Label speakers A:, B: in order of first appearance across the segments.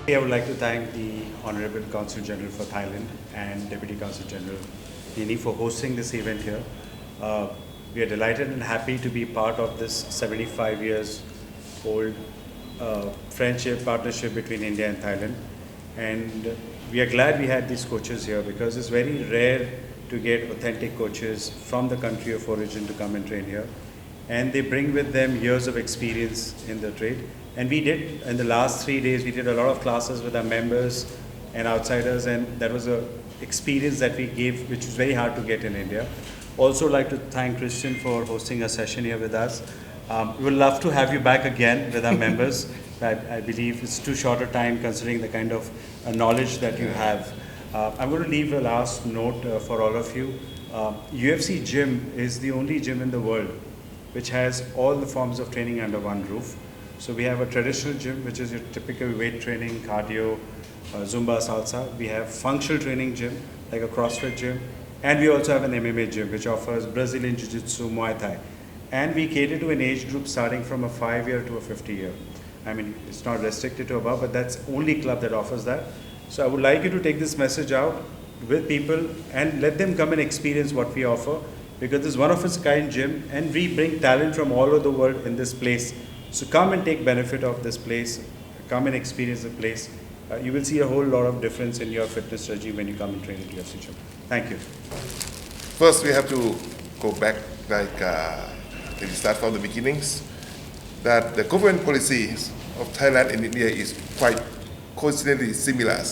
A: I would like to thank the Honorable Consul General for Thailand and Deputy Consul General Nini for hosting this event here. We are delighted and happy to be part of this 75 years old friendship, partnership between India and Thailand. And we are glad we had these coaches here because it's very rare to get authentic coaches from the country of origin to come and train here. And they bring with them years of experience in the trade. And we did, in the last 3 days, we did a lot of classes with our members and outsiders, and that was an experience that we gave, which is very hard to get in India. Also like to thank Christian for hosting a session here with us. We would love to have you back again with our members. I believe it's too short a time considering the kind of knowledge that you have. I'm going to leave a last note for all of you. UFC Gym is the only gym in the world which has all the forms of training under one roof. So we have a traditional gym, which is your typical weight training, cardio, Zumba, salsa. We have functional training gym, like a CrossFit gym. And we also have an MMA gym, which offers Brazilian Jiu-Jitsu, Muay Thai. And we cater to an age group starting from a 5-year to a 50-year. I mean, it's not restricted to above, but that's the only club that offers that. So I would like you to take this message out with people and let them come and experience what we offer, because this is one of its kind gym, and we bring talent from all over the world in this place. So come and take benefit of this place, come and experience the place. You will see a whole lot of difference in your fitness regime when you come and train at UFC Gym. Thank you.
B: First, we have to go back, we start from the beginnings, that the government policies of Thailand and India is quite coincidentally similar.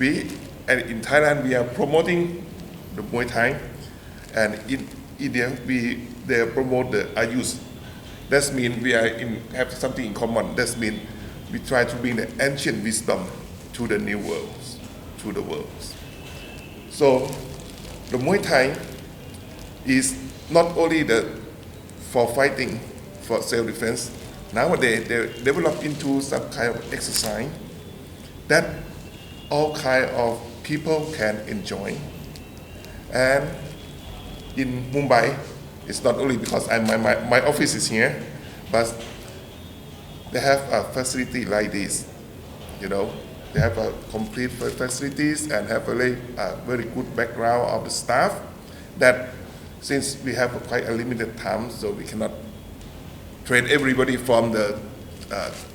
B: In Thailand, we are promoting the Muay Thai, and in India, they promote the Ayush. That means we have something in common. That means we try to bring the ancient wisdom to the new world, to the world. So the Muay Thai is not only for fighting, for self-defense. Nowadays, they develop into some kind of exercise that all kind of people can enjoy. And in Mumbai, it's not only because my office is here, but they have a facility like this. You know, they have a complete facilities and have a very good background of the staff. That since we have quite a limited time, so we cannot train everybody from the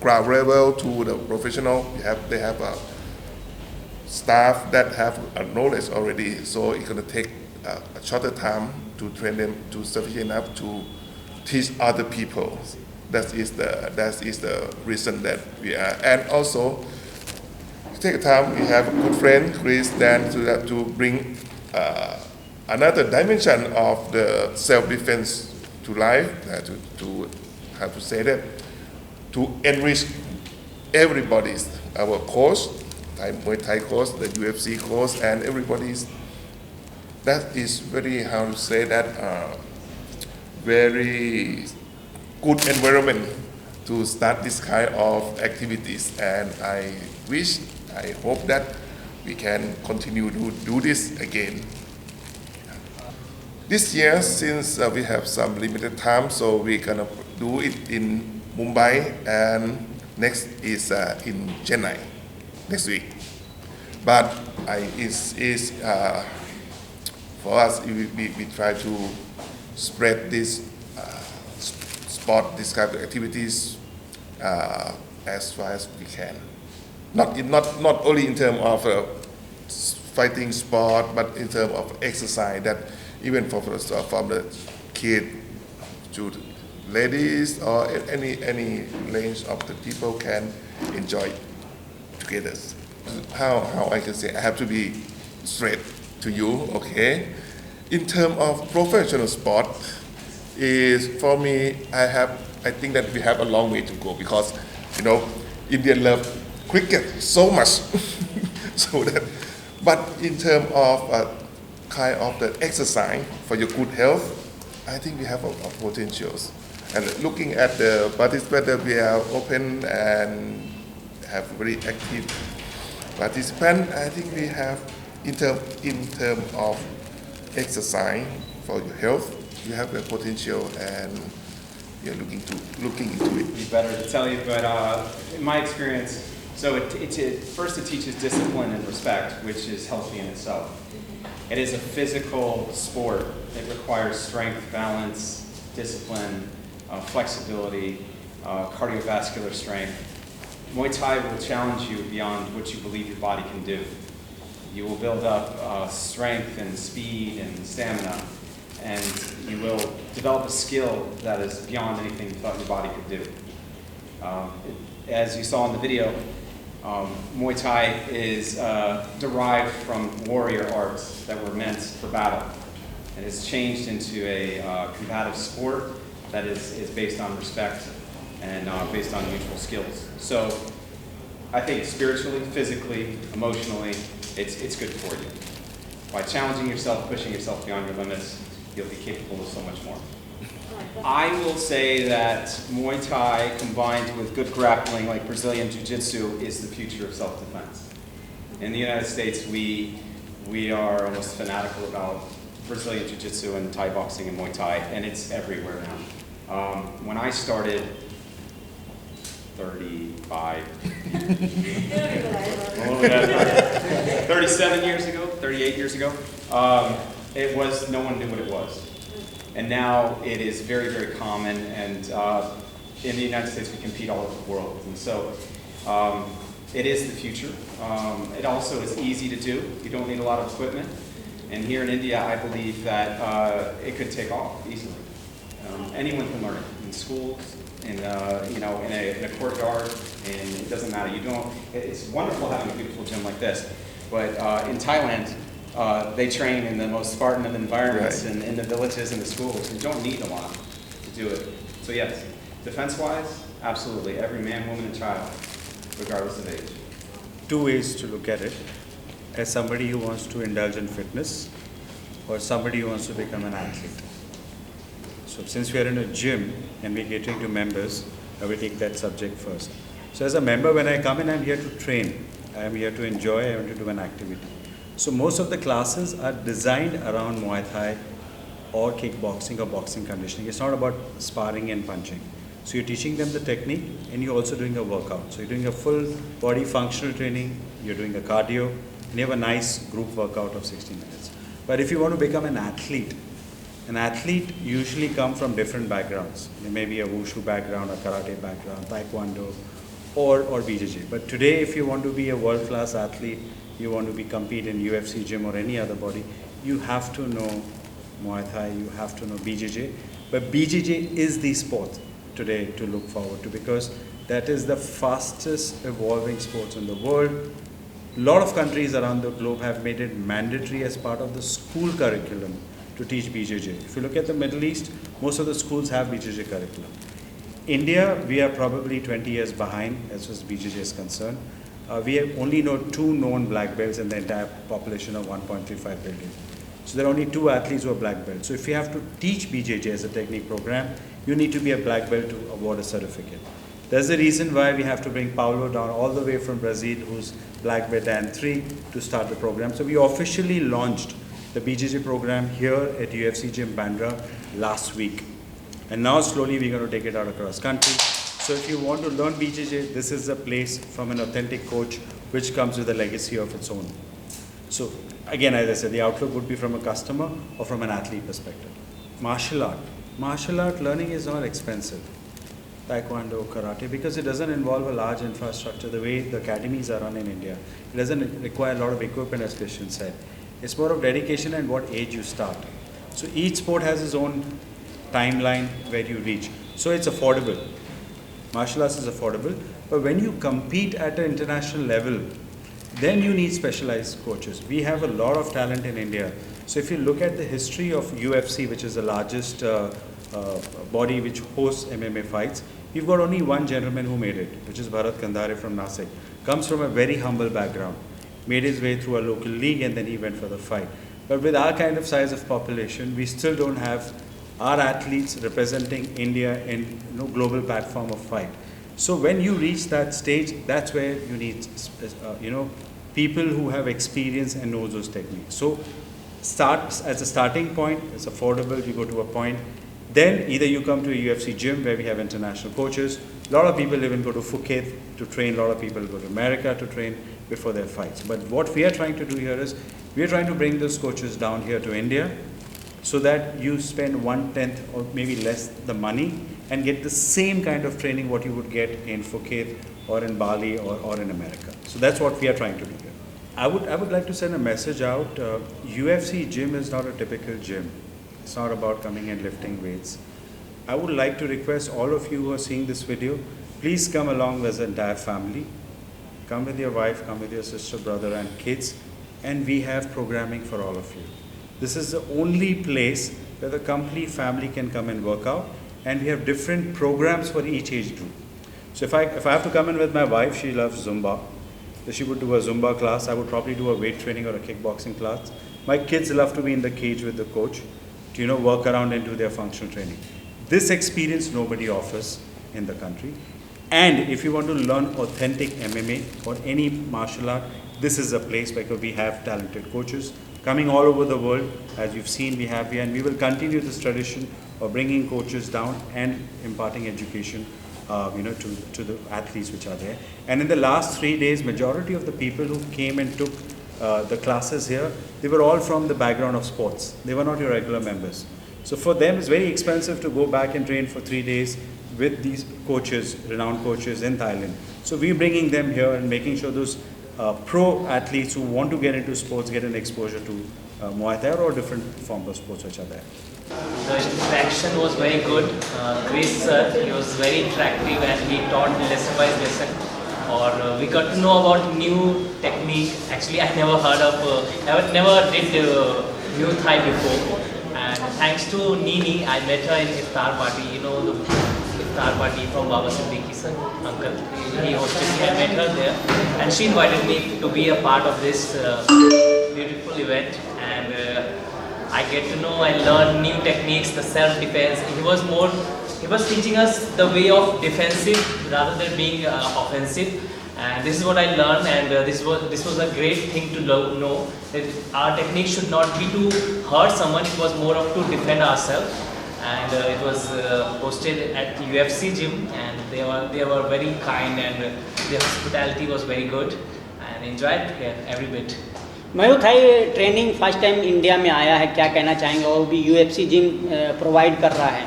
B: ground level to the professional. They have a staff that have a knowledge already, so it's going to take a shorter time to train them to sufficient enough to teach other people. That is the reason that we are. And also, take time, we have a good friend, Chris, then to bring another dimension of the self-defense to life, to how to say that, to enrich everybody's, our coach, Muay Thai coach, the UFC coach, and everybody's. That is very, how to say that, very good environment to start this kind of activities. And I hope that we can continue to do this again. This year, since we have some limited time, so we're gonna do it in Mumbai, and next is in Chennai next week. But for us, we try to spread this sport, this kind of activities as far as we can. Not only in terms of fighting sport, but in terms of exercise. That even from the kid to ladies or any range of the people can enjoy together. How I can say, I have to be straight to you, okay? In terms of professional sport, for me, I think that we have a long way to go, because Indian love cricket so much. But in terms of kind of the exercise for your good health, I think we have a potentials. And looking at the participants, we are open and have very active participants. I think we have, in terms of exercise for your health, you have the potential, and we are looking into it.
C: Be better to tell you, but in my experience, So first it teaches discipline and respect, which is healthy in itself. It is a physical sport. It requires strength, balance, discipline, flexibility, cardiovascular strength. Muay Thai will challenge you beyond what you believe your body can do. You will build up strength and speed and stamina, and you will develop a skill that is beyond anything you thought your body could do. As you saw in the video, Muay Thai is derived from warrior arts that were meant for battle. It has changed into a combative sport that is based on respect and based on mutual skills. So I think spiritually, physically, emotionally, it's good for you. By challenging yourself, pushing yourself beyond your limits, you'll be capable of so much more. I will say that Muay Thai combined with good grappling like Brazilian Jiu-Jitsu is the future of self-defense. In the United States, we are almost fanatical about Brazilian Jiu-Jitsu and Thai boxing and Muay Thai, and it's everywhere now. When I started 37 years ago, 38 years ago, no one knew what it was. And now it is very, very common, and in the United States we compete all over the world. And so it is the future. It also is easy to do. You don't need a lot of equipment. And here in India, I believe that it could take off easily. Anyone can learn it in schools, in a courtyard, and it doesn't matter. It's wonderful having a beautiful gym like this, but in Thailand, they train in the most Spartan of environments, right, and in the villages and the schools. You don't need a lot to do it. So yes, defense-wise, absolutely, every man, woman, and child, regardless of age.
A: Two ways to look at it. As somebody who wants to indulge in fitness, or somebody who wants to become an athlete. So since we are in a gym and we're catering to members, I will take that subject first. So as a member, when I come in, I'm here to train. I'm here to enjoy, I'm here to do an activity. So most of the classes are designed around Muay Thai or kickboxing or boxing conditioning. It's not about sparring and punching. So you're teaching them the technique, and you're also doing a workout. So you're doing a full body functional training, you're doing a cardio, and you have a nice group workout of 60 minutes. But if you want to become an athlete usually comes from different backgrounds. There may be a wushu background, a karate background, taekwondo, or BJJ. But today, if you want to be a world-class athlete, you want to compete in UFC GYM or any other body, you have to know Muay Thai, you have to know BJJ. But BJJ is the sport today to look forward to, because that is the fastest evolving sports in the world. A lot of countries around the globe have made it mandatory as part of the school curriculum to teach BJJ. If you look at the Middle East, most of the schools have BJJ curriculum. India, we are probably 20 years behind as far as BJJ is concerned. We only know 2 known black belts in the entire population of 1.35 billion. So there are only 2 athletes who are black belts. So if you have to teach BJJ as a technique program, you need to be a black belt to award a certificate. That's the reason why we have to bring Paulo down all the way from Brazil, who's black belt and 3, to start the program. So we officially launched the BJJ program here at UFC GYM Bandra last week. And now slowly we're going to take it out across country. So if you want to learn BJJ, this is a place from an authentic coach which comes with a legacy of its own. So again, as I said, the outlook would be from a customer or from an athlete perspective. Martial art learning is not expensive. Taekwondo, karate, because it doesn't involve a large infrastructure the way the academies are run in India. It doesn't require a lot of equipment, as Christian said. It's more of dedication and what age you start. So each sport has its own timeline where you reach. So it's affordable. Martial arts is affordable, but when you compete at an international level, then you need specialized coaches. We have a lot of talent in India. So if you look at the history of UFC, which is the largest body which hosts MMA fights, we've got only one gentleman who made it, which is Bharat Kandhare from Nasik. Comes from a very humble background. Made his way through a local league and then he went for the fight. But with our kind of size of population, we still don't have our athletes representing India in global platform of fight. So when you reach that stage, that's where you need people who have experience and know those techniques. So start as a starting point, it's affordable, you go to a point, Then either you come to a UFC gym where we have international coaches. A lot of people even go to Phuket to train. A lot of people go to America to train before their fights. But what we are trying to do here is we are trying to bring those coaches down here to India so that you spend 1/10 or maybe less the money and get the same kind of training what you would get in Phuket or in Bali or in America. So that's what we are trying to do here. I would like to send a message out. UFC gym is not a typical gym. It's not about coming and lifting weights. I would like to request all of you who are seeing this video, please come along as an entire family. Come with your wife, come with your sister, brother and kids, and we have programming for all of you. This is the only place where the complete family can come and work out, and we have different programs for each age group. So if I have to come in with my wife, she loves Zumba. So she would do a Zumba class. I would probably do a weight training or a kickboxing class. My kids love to be in the cage with the coach to, work around and do their functional training. This experience nobody offers in the country. And if you want to learn authentic MMA or any martial art, this is a place because we have talented coaches coming all over the world. As you've seen, we have here, and we will continue this tradition of bringing coaches down and imparting education, to the athletes which are there. And in the last 3 days, majority of the people who came and took the classes here, they were all from the background of sports. They were not your regular members. So for them, it's very expensive to go back and train for 3 days with these coaches, renowned coaches in Thailand. So we're bringing them here and making sure those pro athletes who want to get into sports get an exposure to Muay Thai or different forms of sports which are there.
D: The interaction was very good. Chris sir, he was very attractive and he taught lesson by lesson. Or we got to know about new technique. Actually, I never heard of, never did Muaythai before. And thanks to Nini, I met her in iftar party. The iftar party from Baba Siddiqui sir, uncle. He hosted me. I met her there, and she invited me to be a part of this beautiful event. And I get to know, I learn new techniques, the self-defense. He was teaching us the way of defensive rather than being offensive. And this is what I learned, and this was a great thing to know, that our technique should not be to hurt someone, it was more of to defend ourselves. And it was hosted at UFC gym, and they were very kind, and the hospitality was very good, and enjoyed here every bit.
E: Muay Thai training first time India में आया है, क्या कहना चाहेंगे? और भी UFC gym provide कर रहा है।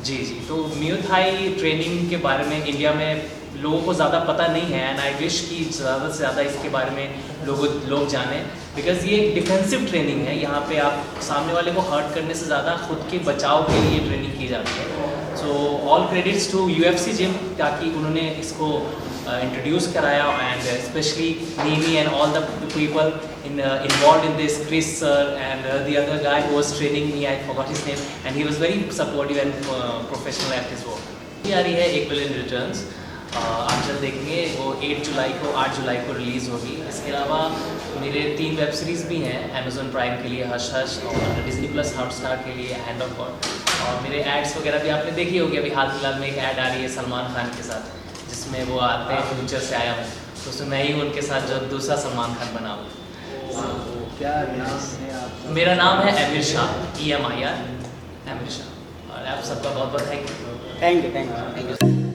D: जी, तो मुआयथाई ट्रेनिंग के बारे में इंडिया में लोगों को ज़्यादा पता नहीं है, एंड आई विश कि ज़्यादा से ज़्यादा इसके बारे में लोग जानें, बिकॉज ये एक डिफेंसिव ट्रेनिंग है। यहाँ पे आप सामने वाले को हर्ट करने से ज़्यादा खुद के बचाव के लिए ट्रेनिंग की जाती है। So all credits to UFC gym, ताकि उन्होंने इसको इंट्रोड्यूस कराया, एंड स्पेशली नीमी and all the people involved in this, Chris sir and the other guy who was training me, I forgot his name, and he was very supportive and professional at his work. ये आ रही है 1 billion returns, आप जल्द देखेंगे, वो 8 जुलाई को release होगी। इसके अलावा मेरे 3 वेब सीरीज़ भी हैं Amazon प्राइम के लिए, हश हश, और डिज्नी प्लस हॉटस्टार के लिए हैंड ऑफ गॉड, और मेरे एड्स वगैरह भी आपने देखी होगी। अभी हाल फिलहाल में एक ऐड आ रही है सलमान खान के साथ, जिसमें वो आते हैं फ्यूचर से आया हूँ, तो उसमें मैं ही उनके साथ जो दूसरा सलमान खान बना हूँ।
E: क्या नाम है आपका?
D: मेरा नाम है अमीर शाह, EMIR, अमीर शाह, और आप सबका बहुत बहुत थैंक यू।
E: Thank you.